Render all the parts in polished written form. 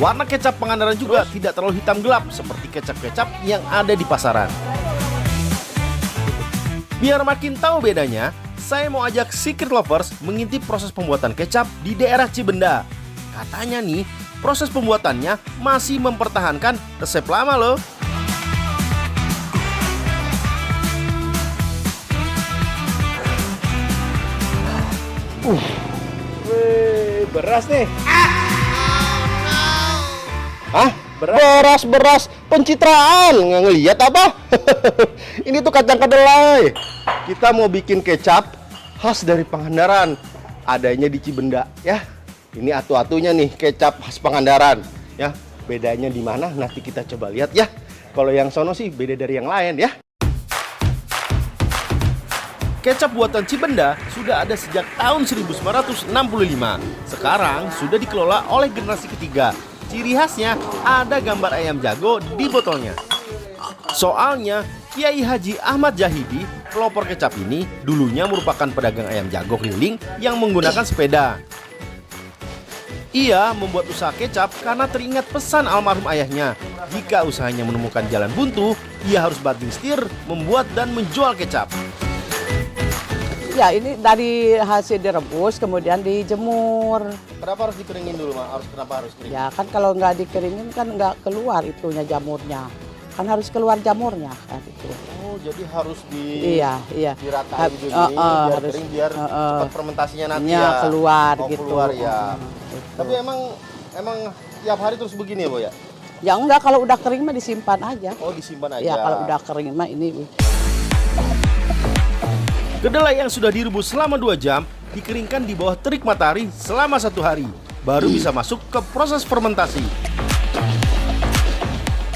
Warna kecap Pangandaran juga tidak terlalu hitam gelap seperti kecap-kecap yang ada di pasaran. Biar makin tahu bedanya, saya mau ajak Secret Lovers mengintip proses pembuatan kecap di daerah Cibenda. Katanya nih, proses pembuatannya masih mempertahankan resep lama loh. Beras nih. Hah? Beras pencitraan, nggak ngeliat apa? Ini tuh kacang kedelai. Kita mau bikin kecap khas dari Pangandaran, adanya di Cibenda ya. Ini atu-atunya nih kecap khas Pangandaran ya. Bedanya di mana? Nanti kita coba lihat ya. Kalau yang sono sih beda dari yang lain ya. Kecap buatan Cibenda sudah ada sejak tahun 1965. Sekarang sudah dikelola oleh generasi ketiga. Ciri khasnya ada gambar ayam jago di botolnya. Soalnya Kiai Haji Ahmad Jahidi, pelopor kecap ini, dulunya merupakan pedagang ayam jago keliling yang menggunakan sepeda. Ia membuat usaha kecap karena teringat pesan almarhum ayahnya. Jika usahanya menemukan jalan buntu, ia harus banting setir, membuat dan menjual kecap. Ya, ini dari hasil direbus kemudian dijemur. Kenapa harus dikeringin dulu, Mak? Kenapa harus kering? Ya kan kalau nggak dikeringin kan nggak keluar itunya jamurnya. Kan harus keluar jamurnya kan itu. Oh, jadi harus Iya. diratain dulu nih, biar harus, kering, biar cepat fermentasinya nanti ya, ya. keluar oh, gitu. keluar ya. Gitu. Tapi emang tiap hari terus begini ya, Bu ya? Ya enggak, kalau udah kering mah disimpan aja. Oh, disimpan aja. Ya kalau udah kering mah ini. Kedelai yang sudah direbus selama 2 jam dikeringkan di bawah terik matahari selama 1 hari, baru bisa masuk ke proses fermentasi.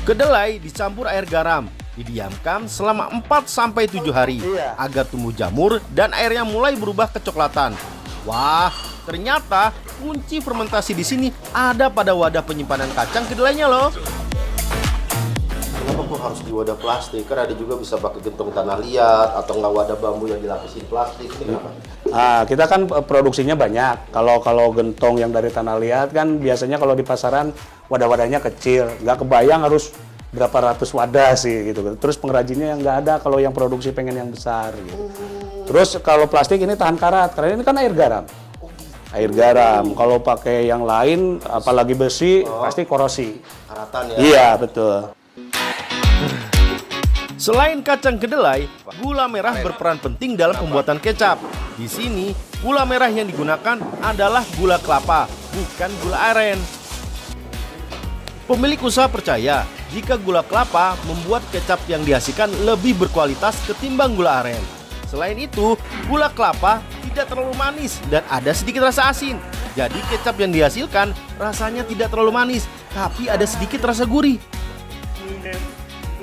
Kedelai dicampur air garam, didiamkan selama 4-7 hari agar tumbuh jamur dan airnya mulai berubah kecoklatan. Wah, ternyata kunci fermentasi di sini ada pada wadah penyimpanan kacang kedelainya loh. Kenapa kok harus di wadah plastik? Kan ada juga bisa pakai gentong tanah liat atau nggak wadah bambu yang dilapisin plastik. Ini kenapa? Nah, kita kan produksinya banyak. Kalau gentong yang dari tanah liat kan biasanya kalau di pasaran wadah-wadahnya kecil, nggak kebayang harus berapa ratus wadah sih gitu. Terus pengrajinnya yang nggak ada kalau yang produksi pengen yang besar gitu. Terus kalau plastik ini tahan karat, karena ini kan air garam. Air garam. Kalau pakai yang lain, apalagi besi, pasti korosi. Karatan ya? Iya, betul. Selain kacang kedelai, gula merah berperan penting dalam pembuatan kecap. Di sini, gula merah yang digunakan adalah gula kelapa, bukan gula aren. Pemilik usaha percaya jika gula kelapa membuat kecap yang dihasilkan lebih berkualitas ketimbang gula aren. Selain itu, gula kelapa tidak terlalu manis dan ada sedikit rasa asin. Jadi kecap yang dihasilkan rasanya tidak terlalu manis, tapi ada sedikit rasa gurih.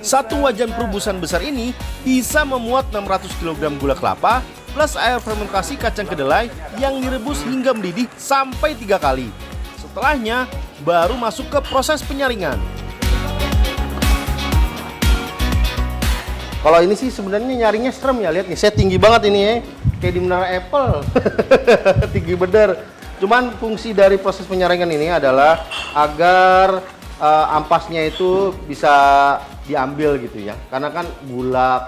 Satu wajan perebusan besar ini bisa memuat 600 kg gula kelapa plus air fermentasi kacang kedelai yang direbus hingga mendidih sampai 3 kali. Setelahnya baru masuk ke proses penyaringan. Kalau ini sih sebenarnya nyaringnya serem ya, lihat nih, saya tinggi banget ini ya, kayak di menara Apple, tinggi bener. Cuman fungsi dari proses penyaringan ini adalah agar ampasnya itu bisa diambil gitu ya, karena kan gula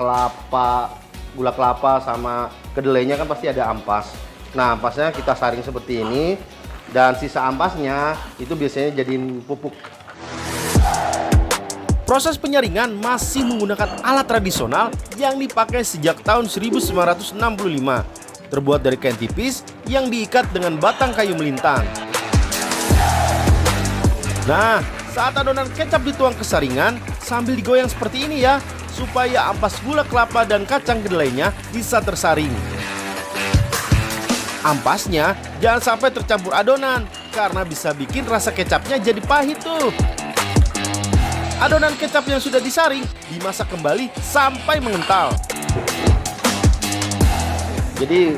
kelapa sama kedelainya kan pasti ada ampas. Nah, ampasnya kita saring seperti ini dan sisa ampasnya itu biasanya jadiin pupuk. Proses penyaringan masih menggunakan alat tradisional yang dipakai sejak tahun 1965. Terbuat dari kain tipis yang diikat dengan batang kayu melintang. Nah, saat adonan kecap dituang ke saringan, sambil digoyang seperti ini ya, supaya ampas gula kelapa dan kacang kedelainya bisa tersaring. Ampasnya jangan sampai tercampur adonan, karena bisa bikin rasa kecapnya jadi pahit tuh. Adonan kecap yang sudah disaring dimasak kembali sampai mengental. Jadi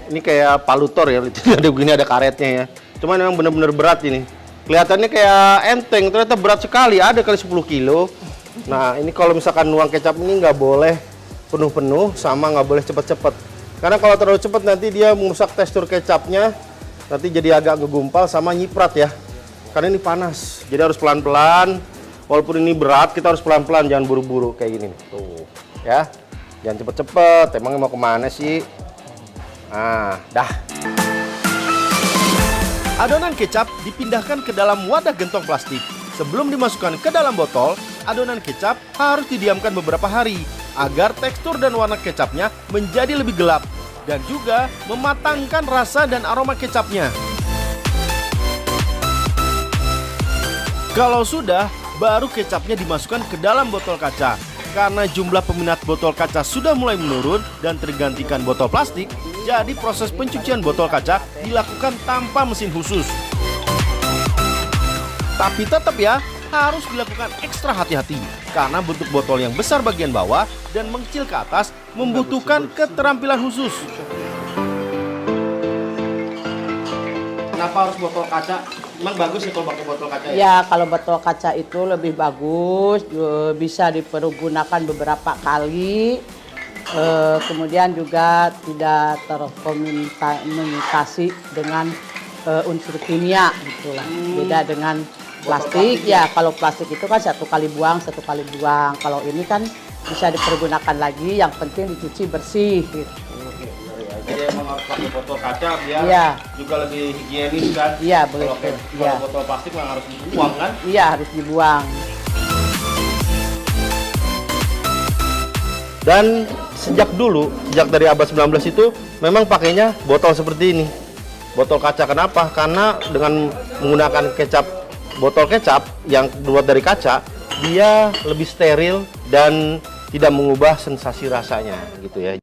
ini kayak palutor ya, ada begini, ada karetnya ya. Cuman memang benar-benar berat ini. Kelihatannya kayak enteng, ternyata berat sekali, ada kali 10 kilo. Nah, ini kalau misalkan nuang kecap ini nggak boleh penuh-penuh, sama nggak boleh cepet-cepet. Karena kalau terlalu cepat nanti dia merusak tekstur kecapnya, nanti jadi agak ngegumpal sama nyiprat ya. karena ini panas. Jadi harus pelan-pelan. Walaupun ini berat, kita harus pelan-pelan, jangan buru-buru kayak gini nih. Tuh, ya. Jangan cepet-cepet. Emangnya mau kemana sih? Nah, dah. Adonan kecap dipindahkan ke dalam wadah gentong plastik. Sebelum dimasukkan ke dalam botol, adonan kecap harus didiamkan beberapa hari agar tekstur dan warna kecapnya menjadi lebih gelap dan juga mematangkan rasa dan aroma kecapnya. Kalau sudah, baru kecapnya dimasukkan ke dalam botol kaca. Karena jumlah peminat botol kaca sudah mulai menurun dan tergantikan botol plastik, jadi proses pencucian botol kaca dilakukan tanpa mesin khusus. Tapi tetap ya, harus dilakukan ekstra hati-hati karena bentuk botol yang besar bagian bawah dan mengecil ke atas membutuhkan keterampilan khusus. Kenapa harus botol kaca? Emang bagus ya kalau pakai botol kaca ya? Ya, kalau botol kaca itu lebih bagus, bisa dipergunakan beberapa kali. Kemudian juga tidak terkomunikasi dengan unsur kimia gitu lah. Beda dengan plastik ya, kalau plastik itu kan satu kali buang. Kalau ini kan bisa dipergunakan lagi, yang penting dicuci bersih gitu. Jadi emang harus pakai botol kaca biar juga lebih higienis kan? Iya, Kalau betul. kalau botol plastik memang harus dibuang kan? Iya, harus dibuang. Dan sejak dari abad 19 itu memang pakainya botol seperti ini. Botol kaca, kenapa? Karena dengan menggunakan botol kecap yang dibuat dari kaca, dia lebih steril dan tidak mengubah sensasi rasanya gitu ya.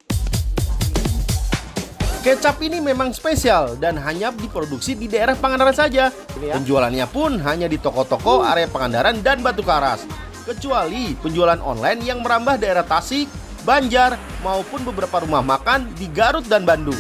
Kecap ini memang spesial dan hanya diproduksi di daerah Pangandaran saja. Penjualannya pun hanya di toko-toko area Pangandaran dan Batu Karas. Kecuali penjualan online yang merambah daerah Tasik, Banjar, maupun beberapa rumah makan di Garut dan Bandung.